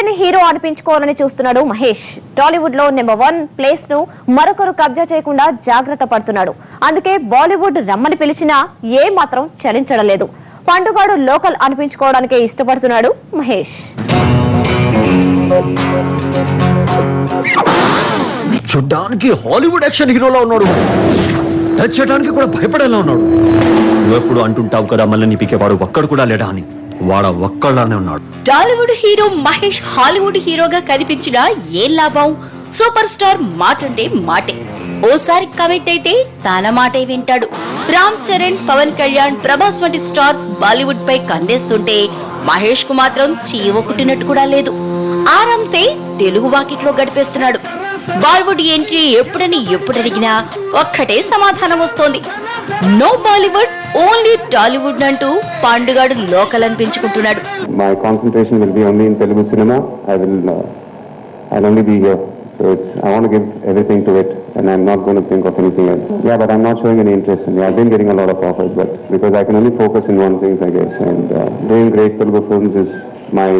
తిరుగులేని హీరో అనిపించుకోవాలని చూస్తున్నాడు మహేష్. టాలీవుడ్ లో నెంబర్ 1 ప్లేస్ ను మరొకరు కబ్జా చేయకుండా జాగ్రత్త పడుతున్నాడు. అందుకే బాలీవుడ్ రమ్మని పిలిచినా ఏ మాత్రం చలించడం లేదు. పండుగాడు లోకల్ అనిపించుకోవడానికే ఇష్టపడుతున్నాడు మహేష్. చూడ్డానికి హాలీవుడ్ యాక్షన్ హీరోలా ఉన్నాడు, టచ్ చేయడానికి కూడా భయపడేలా ఉన్నాడు. నువ్వెప్పుడు అంటుంటావు కదా మళ్ళీ నిపికేవాడు ఒక్కడు కూడా లేడా అని, వాడ ఒక్కళ్ళనే ఉన్నాడు. టాలీవుడ్ హీరో మహేష్ హాలీవుడ్ హీరోగా కనిపించినా ఏం లాభం? సూపర్ స్టార్ మాటంటే మాటే. ఓసారి కమిట్ అయితే తన మాటే వింటాడు. రామ్ చరణ్, పవన్ కళ్యాణ్, ప్రభాస్ వంటి స్టార్స్ బాలీవుడ్ పై కందేస్తుంటే మహేష్ కు మాత్రం చీవ కుట్టినట్టు కూడా లేదు. ఆరాంసే తెలుగు వాకిట్లో గడిపేస్తున్నాడు. బాలీవుడ్ ఎంట్రీ ఎప్పుడు అడిగినా ఒక్కటే సమాధానం వస్తోంది, నో బాలీవుడ్, ఓన్లీ టాలీవుడ్ అంటూ పండుగాడు local అనిపించుకుంటున్నాడు. My concentration will be only in Telugu cinema. I'll only be here. So I want to give everything to it, and I'm not going to think of anything else. Yeah, but I'm not showing any interest in it. I've been getting a lot of offers, but because I can only focus in one thing, I guess. And doing great Telugu films is my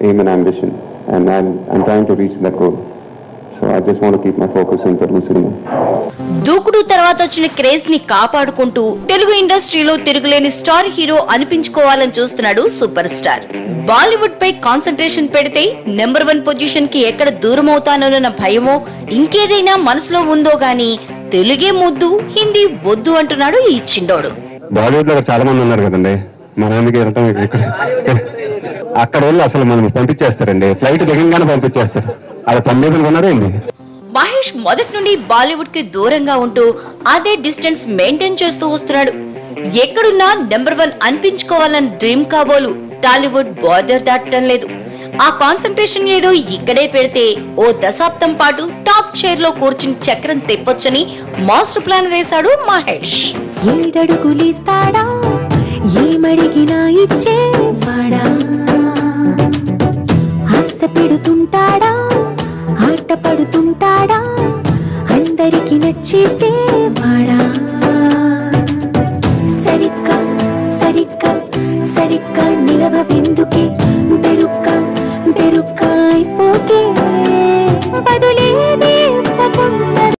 aim and ambition, and I'm trying to reach that goal. So I just want to keep my focus in Telugu cinema. దూకుడు తర్వాత వచ్చిన craze ని కాపాడుకుంటూ తెలుగు ఇండస్ట్రీలో తిరుగులేని star hero అనిపించుకోవాలని చూస్తున్నాడు super star. Bollywood పై concentration పెడితే number 1 position కి ఎక్కడ దూరం అవుతానోనన్న భయమో ఇంకేదైనా మనసులో ఉందో గానీ తెలుగే ముద్దు, హిందీ వద్దు అంటున్నాడు ఈ చిన్నోడు. బాలీవుడ్ లో చాలా మంది ఉన్నారు కదండి, మనకి అక్కడ వాళ్ళు అసలు మనం పంపించేస్తారండి, ఫ్లైట్ దిగంగానే పంపించేస్తారు. అది 9 ఉన్నారేంటి. మహేష్ మొదటి నుండి బాలీవుడ్ కి దూరంగా ఉంటూ అదే డిస్టెన్స్ మెయింటైన్ చేస్తూ వస్తున్నాడు. ఎక్కడున్నా నెంబర్ 1 అనిపించుకోవాలని డ్రీమ్ కాబోలు టాలీవుడ్ బార్డర్ దాటడం లేదు. ఆ కాన్సంట్రేషన్ ఏదో ఇక్కడే పెడితే ఓ దశాబ్దం పాటు టాప్ చైర్ లో కూర్చుని చక్రం తెప్పొచ్చని మాస్టర్ ప్లాన్ వేశాడు మహేష్. ఏడడుగులిస్తాడా, ఏమడిగినా ఇచ్చేవాడా, ఆశ పెడుతుంటాడా, ఆట పడుతుంటాడా, అందరికి నచ్చేసేవాడా, సరిగ్గా సరిగ్గా సరిగ్గా నిలవెందుకే